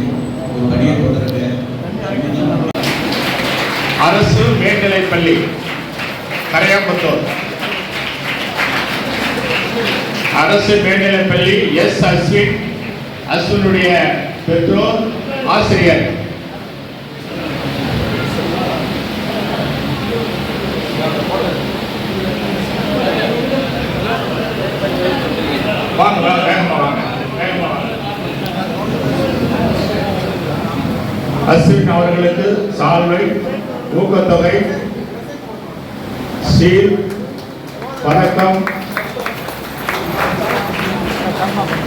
[SPEAKER 5] ஒரு பணியை தொடருங்க.
[SPEAKER 6] அரசு மேல்நிலைப்பள்ளி கரையாம்புத்தூர் அரசு மேல்நிலைப்பள்ளி எஸ் அஸ்வின், அஸ்வினுடைய பெற்றோர் ஆசிரியர். வாங்க வாங்க வேகமா வாங்க வேகமா வாங்க. அஸ்வின் அவர்களுக்கு சால்வை, ஊக்கத்தொகை, சீல், பதக்கம்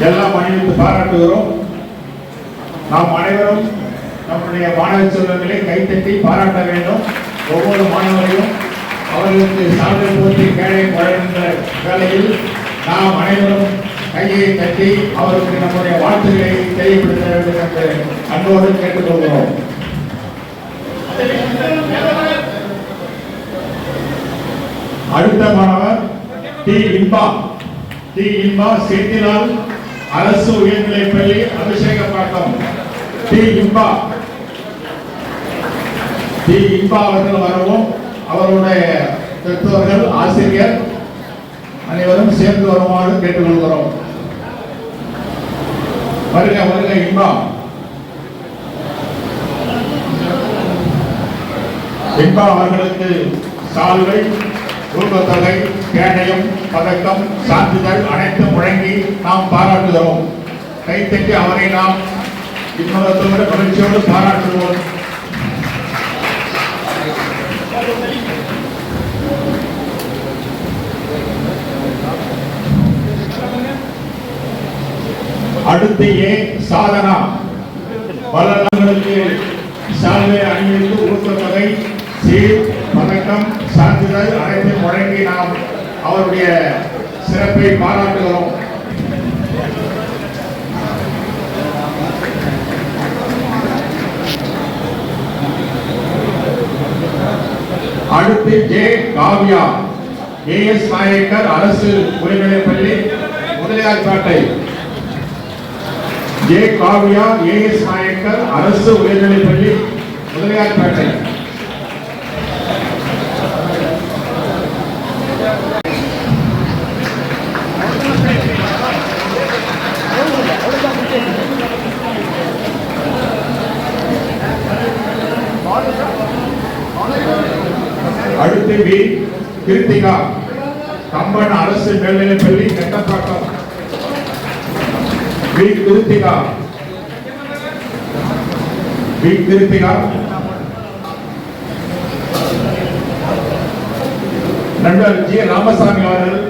[SPEAKER 6] எல்லாம் அணிவித்து பாராட்டுகிறோம். நாம் அனைவரும் நம்முடைய மாணவ செல்வங்களை கைத்தட்டி பாராட்ட வேண்டும். ஒவ்வொரு மாணவரையும் அவர்களுக்கு சால்வை போட்டி கேடை வழங்குகின்ற வேளையில் நாம் அனைவரும் கையை தட்டி அவருக்கு நம்முடைய வாழ்த்துக்களை தெரியப்படுத்த வேண்டும் என்று அன்போடு கேட்டுக்கொள்கிறோம். அடுத்த மாணவர் டி இன்பா. டி இன்பா செட்டிலால் அரசு உயர்நிலைப்பள்ளி அபிஷேகப்பாக்கம். டி இன்பா அவர்கள் வரவும் அவருடைய பெற்றோர்கள் ஆசிரியர் அனைவரும் சேர்ந்து வருமாறு கேட்டுக்கொள்கிறோம். வருக வருக இன்பா. இன்பா அவர்களுக்கு சால்வை, ஊக்கத்தொகை, கேடயம், பதக்கம், சான்றிதழ் அனைத்தும் வழங்கி நாம் பாராட்டுகிறோம். கைத்தட்டி அவரை நாம் இன்னொருத்தோடு மகிழ்ச்சியோடு பாராட்டுவோம். அடுத்து ஏ சாதனா வளர்களுக்கு சால்வை அணிவித்து ஊக்கத்தொகை சீர் பதக்கம் சான்றிதழ் அனைத்தும் வழங்கி நாம் அவருடைய சிறப்பை பாராட்டுகிறோம். அடுத்து ஜே காவ்யா ஏஎஸ் நாயக்கர் அரசு உயர்நிலைப்பள்ளி முதலியார்பேட்டை. ஜே காவ்யா ஏஎஸ் நாயக்கர் அரசு உயர்நிலைப்பள்ளி முதலியார்பேட்டை. அடுத்து பி கிருத்திகா கம்பன் அரசு மேல்நிலைப்பள்ளி கெட்டப்பாக்கம். பி கிருத்திகா நண்பர் ஜி ராமசாமி அவர்கள்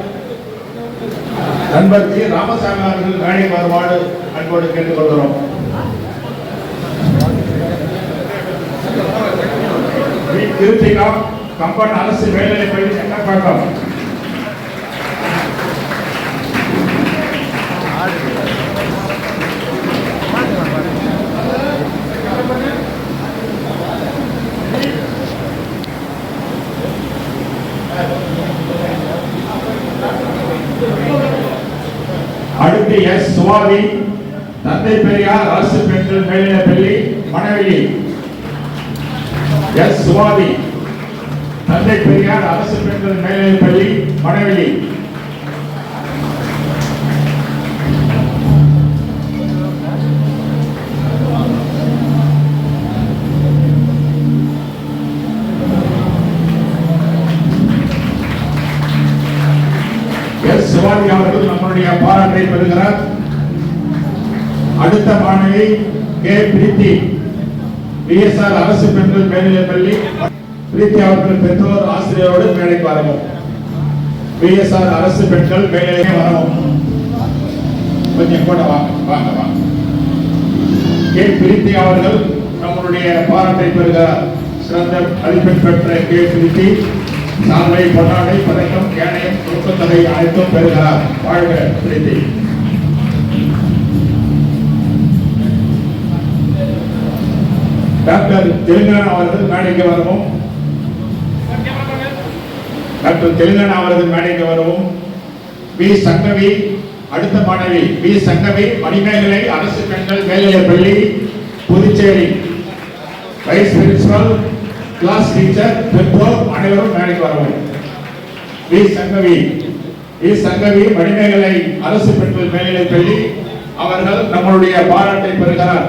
[SPEAKER 6] மேடை வருவாடு அன்போடு கேட்டுக்கொள்கிறோம். பி கிருத்திகா கம்பன் அரசு மேல்நிலைப்பள்ளி கெட்டப்பாக்கம். அடுத்து எஸ் சுவாதி தந்தை பெரியார் அரசு பெண்கள் மேல்நிலைப்பள்ளி மணவெளி. எஸ் சுவாதி தந்தை பெரியார் அரசு பெண்கள் மேல்நிலைப்பள்ளி மணவெளி. எஸ் சிவாஜி அவர்கள் நம்முடைய பாராட்டை பெறுகிறார். அடுத்த மாணவி கே பிரீத்தி பிஎஸ்ஆர் அரசு பெண்கள் மேல்நிலைப்பள்ளி. பிரீத்தி அவர்கள் பெற்றோர் ஆசிரியரோடு மேடைக்கு வரவும். பிஎஸ்ஆர் அரசு பெண்கள் மேல்நிலை வரவும். கொஞ்சம் கூட வாங்க. கே பிரீத்தி அவர்கள் நம்முடைய பாராட்டை பெறுகிறார். சிறந்த மதிப்பெண் பெற்ற கே பிரீத்தி சால்வை பொன்னாடை பதக்கம் கேடயம் ஊக்கத்தொகை அனைத்தும் பெறுகிறார். வாழ்க பிரீத்தி. டாக்டர் தெலுங்கானா அவர்கள் மேடைக்கு வரவும். பி சங்கவி அடுத்த மாணவி பி சங்கவி மணிமேகலை அரசு பெண்கள் மேல்நிலைப்பள்ளி Puducherry. Vice principal class teacher பெற்றோர் அனைவரும் மேடைக்கு வரவும். பி சங்கவி மணிமேகலை அரசு பெண்கள் மேல்நிலைப்பள்ளி அவர்கள் நம்மளுடைய பாராட்டை பெறுகிறார்.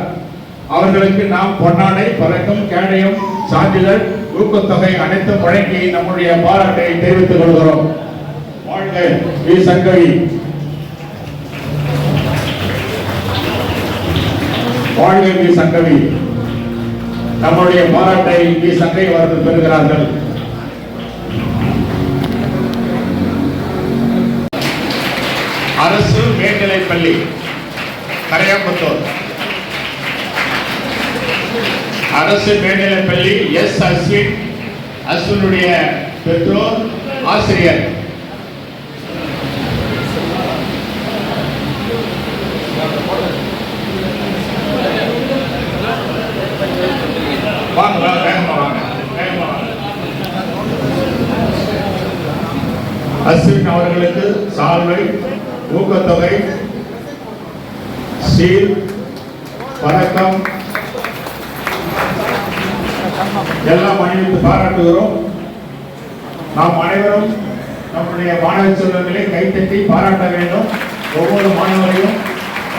[SPEAKER 6] அவர்களுக்கு நாம் பொன்னாடை பதக்கம் கேடயம் சான்றிதழ் ஊக்கத்தொகை அனைத்தும் வழங்கி நம்முடைய பாராட்டை தெரிவித்துக் கொள்கிறோம். வாழ்க பி சங்கவி. வாழ்க பி சங்கவி. நம்முடைய பாராட்டை பி சங்கவி அவர்கள் பெறுகிறார்கள். அரசு மேல்நிலைப்பள்ளி கரையாம்புத்தூர். அரசு மேல்நிலைப்பள்ளி எஸ் அஸ்வினுடைய பெற்றோர் ஆசிரியர். வாங்க அஸ்வின் அவர்களுக்கு சால்வை ஊக்கத்தொகை சீல் பதக்கம் எல்லாம் அணிவித்து பாராட்டுகிறோம். நாம் அனைவரும் நம்முடைய மாணவ செல்வங்களை கைத்தட்டி பாராட்ட வேண்டும். ஒவ்வொரு மாணவரையும்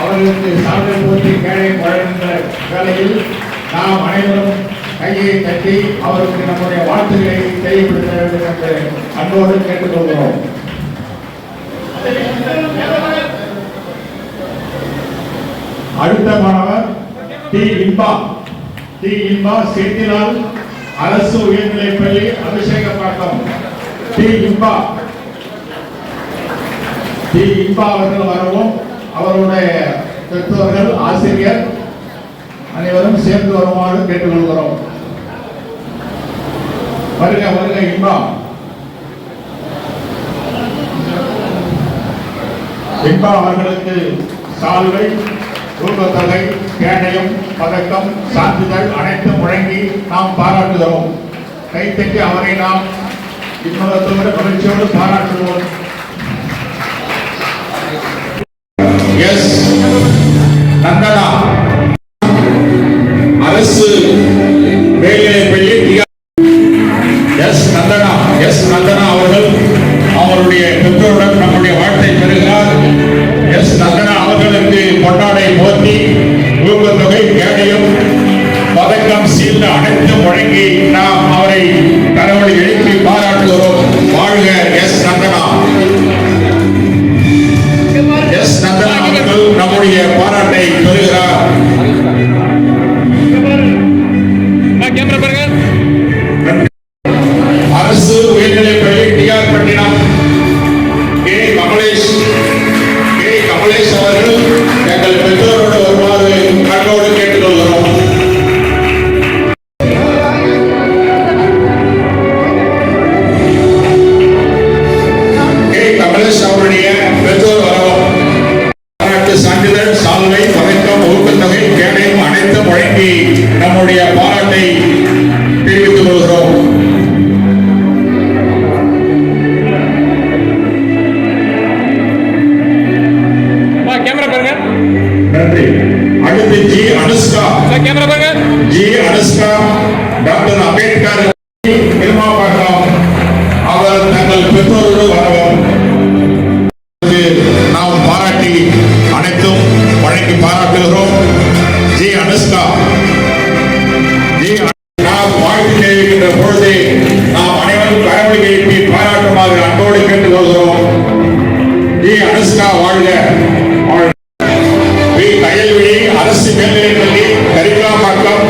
[SPEAKER 6] அவர்களுக்கு சால்வை போட்டி கேடை வழங்குகின்ற வேளையில் நாம் அனைவரும் கையை தட்டி அவருக்கு நம்முடைய வாழ்த்துக்களை தெரியப்படுத்த வேண்டும் என்று அன்போடு கேட்டுக்கொள்கிறோம். அடுத்த மாணவர் டி இன்பா செந்திலால் அரசு உயர்நிலைப்பள்ளி அபிஷேகப்பாக்கம். டி இன்பா அவர்கள் வரவும் அவருடைய பெற்றோர்கள், ஆசிரியர் அனைவரும் சேர்ந்து வருமாறு கேட்டுக்கொள்கிறோம். வருக வருக இன்பம். இன்பம் அவர்களுக்கு சால்வை, ஊக்கத்தொகை, கேடயம், பதக்கம், சான்றிதழ் அனைத்தும் வழங்கி நாம் பாராட்டுகிறோம். கைத்தட்டி அவரை நாம் இன்பத்தோடு மகிழ்ச்சியோடு பாராட்டுவோம். எஸ் நந்தனா அரசு மேல்நிலைப்பள்ளி நந்தனா அவர்கள் அவருடைய பெற்றோருடன் நம்முடைய வாழ்த்தை பெறுகிறார். எஸ் நந்தனா அவர்களுக்கு பொன்னாடை போர்த்தி ஊக்கத்தொகை, கேடயம், பதக்கம், சீல்டு அனைத்தும் வழங்கி நாம் அவரை கரவொலி எழுப்பி பாராட்டுகிறோம். வாழ்க எஸ் நந்தனா. எஸ் நந்தனா அவர்கள் நம்முடைய பாராட்டை பெறுகிறார். அரசு உயர்நிலைப்பள்ளி டிஆர் பட்டினம் கே கமலேஷ் அவர்கள் எங்கள் பெற்றோரோடு வருமாறு கண்ணோடு கேட்டுக்கொள்கிறோம். கே கமலேஷ் அவருடைய பெற்றோர் வரவும் பாராட்டு சான்றிதழ், சால்வை, பதக்கம், ஊக்கத்தொகை, கேடயம் அனைத்தும் வழங்கி நம்முடைய பாராட்டை தெரிவித்துக் கொள்கிறோம். நன்றி. அடுத்து G Anushka. G Anushka doctor Ambedkar Perumbakkam அவர் தங்கள் பெற்றோரோடு வரவும் நாம் பாராட்டி அனைத்தும் வழங்கி பாராட்டுகிறோம். ஜி அனுஷ்கா நாம் வாழ்த்து தெரிவிக்கின்ற பொழுது நாம் அனைவரும் கரவொலி எழுப்பி பாராட்டுமாறு அன்போடு கேட்டுக்கொள்கிறோம். ஜி அனுஷ்கா வாழ்க. கயல்விழி அரசு மேல்நிலைப்பள்ளி கரிகாம்பாக்கம்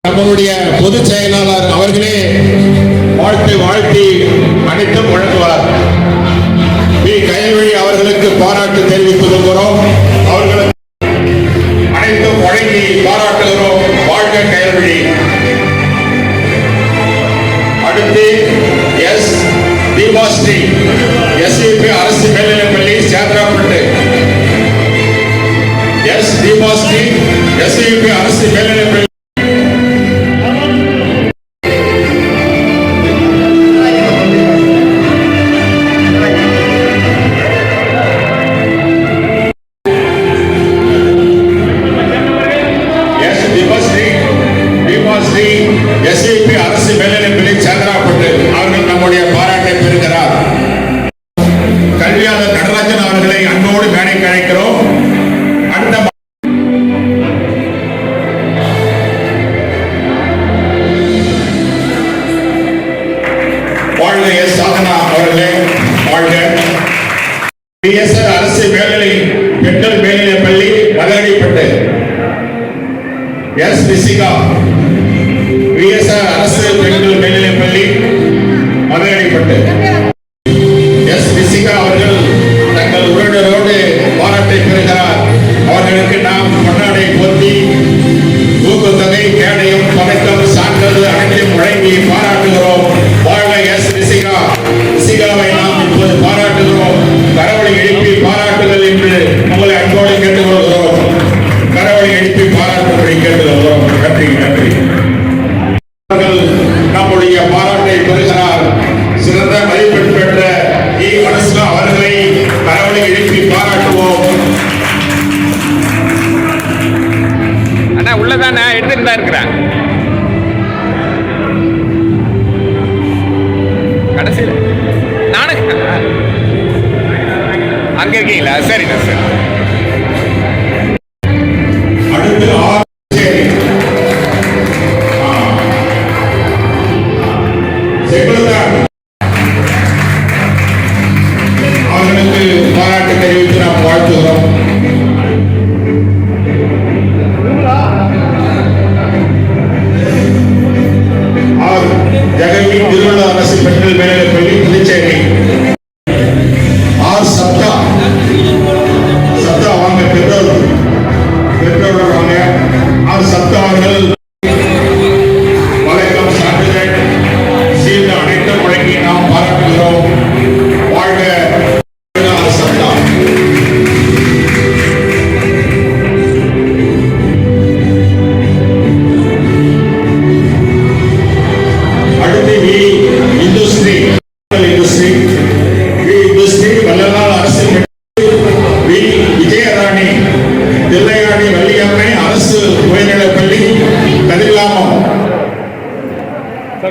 [SPEAKER 6] நம்முடைய பொதுச் செயலாளர் அவர்களே வாழ்த்தி அனைத்தும் வழங்குவார். கயல்விழி அவர்களுக்கு பாராட்டு தெரிவித்துக் கொள்கிறோம். அவர்களுக்கு அனைத்தும் வழங்கி பாராட்டுகிறோம். வாழ்க கயல்விழி. அடுத்து எஸ் தீபாஸ்ரீ எஸ்இபி அரசு மேல்நிலைப்பள்ளி சேத்ராப்பட்டு. எஸ் தீபாஸ்ரீ எஸ்இபி அரசு மேல்நிலைப்பள்ளி. எஸ் தீபாஸ்ரீ எஸ்இபி அரசு மேல்நிலைப்பள்ளி சேத்ராப்பட்டு அவர்கள் நம்முடைய பாராட்டை பெறுகிறார். கல்வியாளர் நடராஜன் அவர்களை அன்போடு மேடைக்கு அழைக்கிறோம். அடுத்த வாழ்க எஸ் சாதனா அவர்களே வாழ்க. பிஎஸ்ஆர் அரசு மேல்நிலை பெண்கள் மேல்நிலைப் பள்ளி மதகடிப்பட்டு. எஸ் ரிஷிகா பிஎஸ்ஆர் அரசு பெண்கள் மேல்நிலைப் பள்ளி மதகடிப்பட்டு. எஸ் ரிஷிகா அவர்கள் தங்கள் உறவினரோடு பாராட்டை பெறுகிறார். அவர்களுக்கு நாம் பொன்னாடை போர்த்தி ஊக்கத்தொகை, கேடயம், பதக்கம், சான்றிதழ் அனைத்தையும் வழங்கி பாராட்டுகிறோம். வாழ்க எஸ் ரிஷிகா. ரிஷிகாவை நாம் இப்போது பாராட்டுகிறோம். கரவொலி எழுப்பி பாராட்டுகள் என்று உங்களை அன்போடு கேட்டுக்கொள்கிறோம். கரவொலி எழுப்பி பாராட்டும்படி கேட்டுக்கொள்கிறோம். நன்றி நன்றி. நம்முடைய பாராட்டை பெறுகிறார். சிறந்த மதிப்பெண் பெற்ற இ அனுஷ்கா அவர்களை கரவொலி எழுப்பி பாராட்டுவோம்.
[SPEAKER 7] அண்ணா உள்ளதானே எடுத்துட்டு தான் இருக்கிறேன். கடைசியில் நானும் அங்க இருக்கீங்களா? சரிண்ணா சரி.
[SPEAKER 6] அடுத்து அவர்களுக்கு பாராட்டு தெரிவித்து நாம் வாழ்த்துகிறோம். ஜெகவி திருவள்ளுவர் அரசு பெண்கள் மேல்நிலைப் பள்ளி புதுச்சேரி. ஆர் சப்தா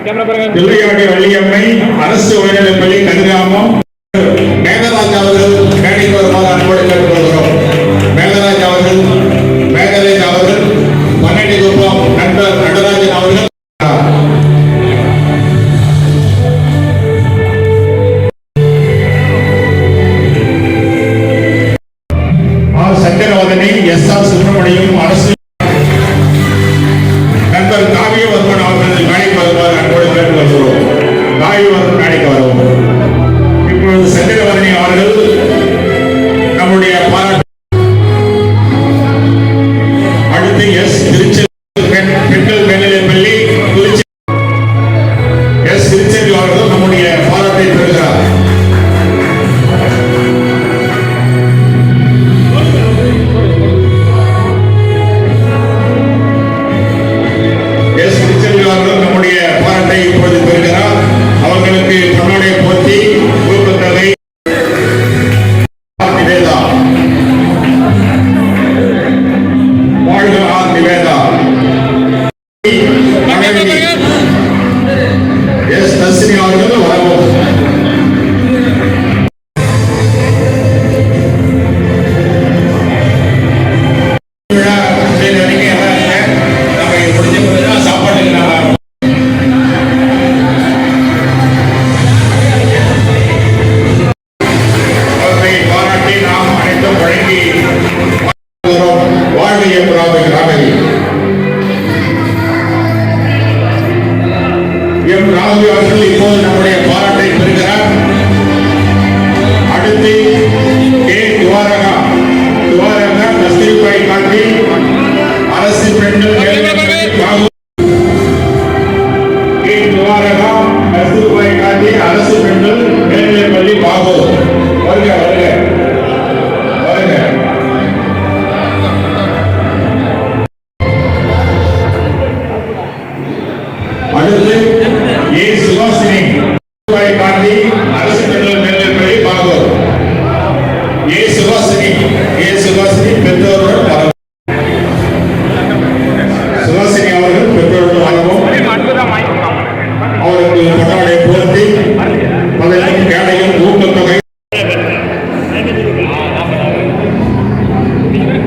[SPEAKER 6] தில்லையாடி வள்ளியம்மை அரசு உயர்நிலைப்பள்ளி கதிராமம் மேகராஜ் அவர்கள் மேடைக்கு வருமாறு அன்போடு கேட்டுக்கொள்கிறோம். மேகராஜ் அவர்கள் பன்னெண்டு குப்பம் நண்பர் நடராஜன் அவர்கள் சக்கரவதனி எஸ்.ஆர். சுப்பிரமணியம் அரசு நண்பர் காவியவர்மன் அவர்கள் மேடைக்கு வருமாறு அன்போடு கேட்டுக்கொள்கிறோம். காவியவர்மன் மேடைக்கு வருவோம். இப்பொழுது சக்கரவதனி அவர்கள் நம்முடைய பாராட்டு. அடுத்து எஸ். திருச்செல்வி பெண்கள் மேல்நிலைப்பள்ளி திருச்சி எஸ். திருச்செல்வி அவர்கள் நம்முடைய பாராட்டை பெறுகிறார். நம்முடைய பாராட்டை இப்போது பெறுகிறார். அவர்களுக்கு பொன்னாடை போர்த்தி ஊக்கத்தொகை நிவேதா வாழ்க ஆர் நிவேதா எஸ். தர்சினி அவர்கள் வரவும். எம் ராகுல் அவர்கள் இப்போது நம்முடைய பாராட்டை பெறுகிறார். அடுத்து கே. துவாரகா கஸ்தூரிபாய் காந்தி அரசு பெண்கள் மேல்நிலைப்பள்ளி பாகூர். கே. துவாரகா கஸ்தூரிபாய் காந்தி அரசு பெண்கள் மேல்நிலைப்பள்ளி பாகூர். வருக வருக வருக. அடுத்து ஏ. சுபாஷினி காந்தி அரசு பெண்கள் மேல்நிலைப்பள்ளி பாகூர். ஏ. சுபாஷினி பெற்றோருடன் சுபாஷினி அவர்கள் பெற்றோருடன் வரவும். அவருக்கு பொன்னாடை போர்த்தி பதவியும் கேடையும் ஊக்கத்தொகை.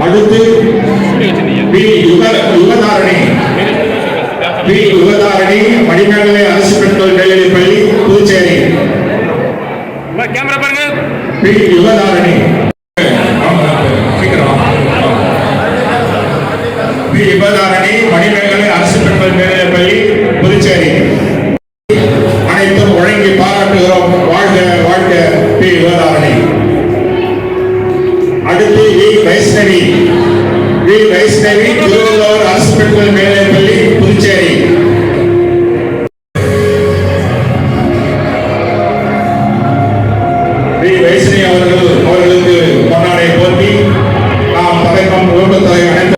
[SPEAKER 6] அடுத்து யுகதாரணி மணிமேகலை அரசு பெண்கள் மேல்நிலைப்பள்ளி புதுச்சேரி. யுகதாரணி மணிமேகலை அரசு பெண்கள் மேல்நிலைப்பள்ளி புதுச்சேரி. அனைத்தும் வழங்கி பாராட்டுகிறோம். வாழ்க வாழ்க பி. யுகதாரணி. அடுத்து வைஷ்ணவி திருவள்ளுவர் அரசு பெண்கள் மேல்நிலைப்பள்ளி புதுச்சேரி. வைஷ்ணவி அவர்களுக்கு பொன்னாடை போட்டி நாம் பதக்கம் ஊக்கத்தொகை அனைத்து.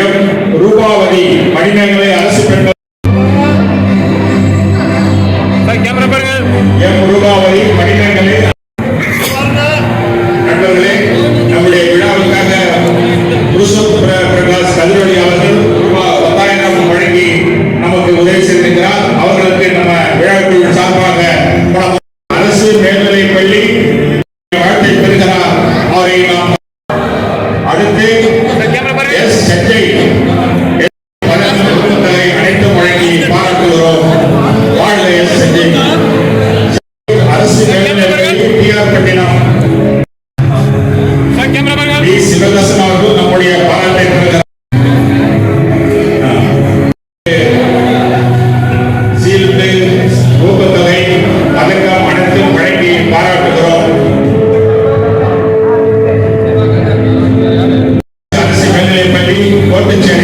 [SPEAKER 6] எம். ரூபாவதி மணிமேகலை அரசு பெண்கள். எம். ரூபாவதி மணிமேகலை. நண்பர்களே, நம்முடைய விழாவுக்காக பிரகாஷ் கதிரொலி அவர்கள் ரூபாய் 10,000 வழங்கி நமக்கு உதவி செய்திருக்கிறார். அவர்களுக்கு நம்ம விழாக்குழு சார்பாக அரசு மேல்நிலைப்பள்ளி வாழ்த்தை பெறுகிறார். அவரை நாம் அடுத்து எஸ். சஞ்சய் அனைத்தும் வழங்கி பாராட்டுகிறோம். வாழ்க எஸ். சஞ்சய். அரசு மேல்நிலைப்பள்ளி டிஆர் பட்டினம் டி. சிவதாசன் அவர்கள் நம்முடைய பாராட்டை பெறுகிறார். சீல்டு ஊக்கத்தொகை பதக்கம் அனைத்தும் வழங்கி பாராட்டுகிறோம். அரசு மேல்நிலைப்பள்ளி கோட்டுச்சேரி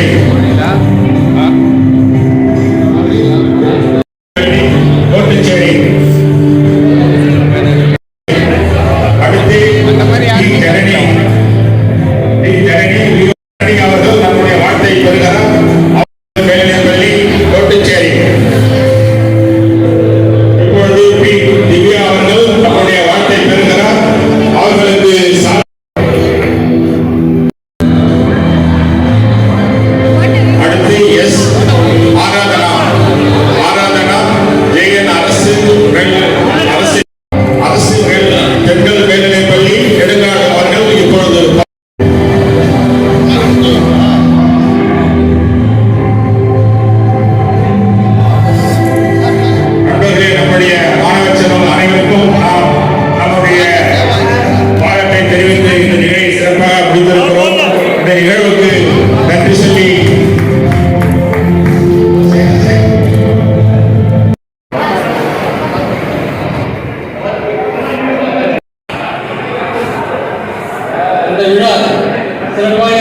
[SPEAKER 5] சிறப்பாக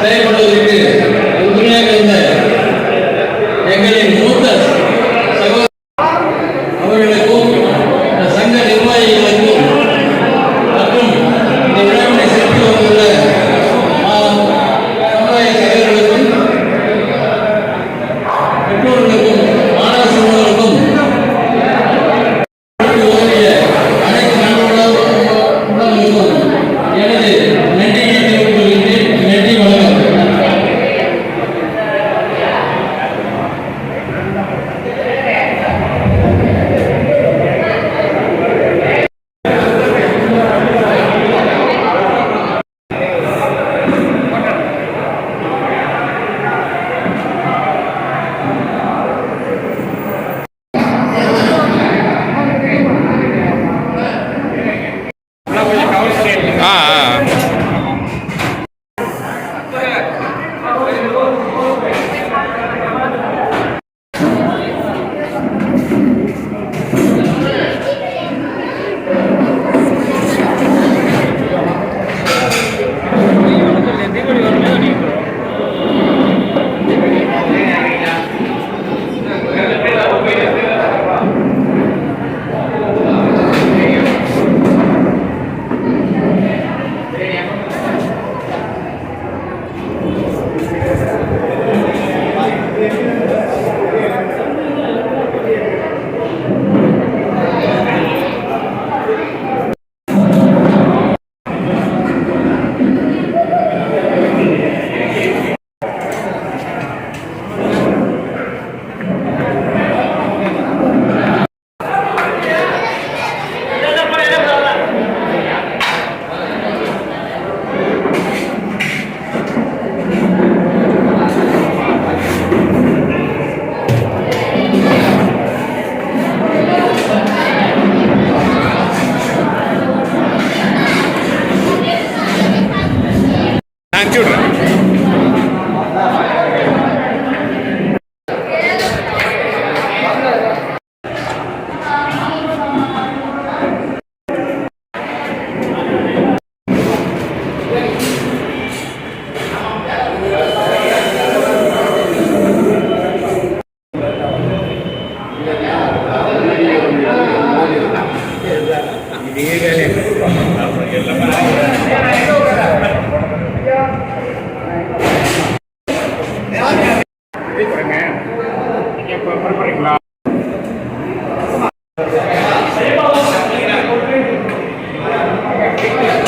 [SPEAKER 5] செயல்படுவதற்கு உறுதுணையாக இருந்த எங்களின் மூத்த சகோதரர் அவர்களுக்கும் சங்க நிர்வாகிகளுக்கும் மற்றும் இந்த விழாவினை சிறப்பித்து வந்துள்ள சமுதாய தலைவர்களுக்கும் பெற்றோர்களுக்கும் மாணவ சமூகங்களுக்கும் அனைத்து நண்பர்களுக்கும் எனது நன்றியை தெரிவித்துக் கொள்கின்றேன். நன்றி, வணக்கம்.
[SPEAKER 7] ஆ ஆ அனுப்பிச்சு விட்றேன்.
[SPEAKER 6] Gracias.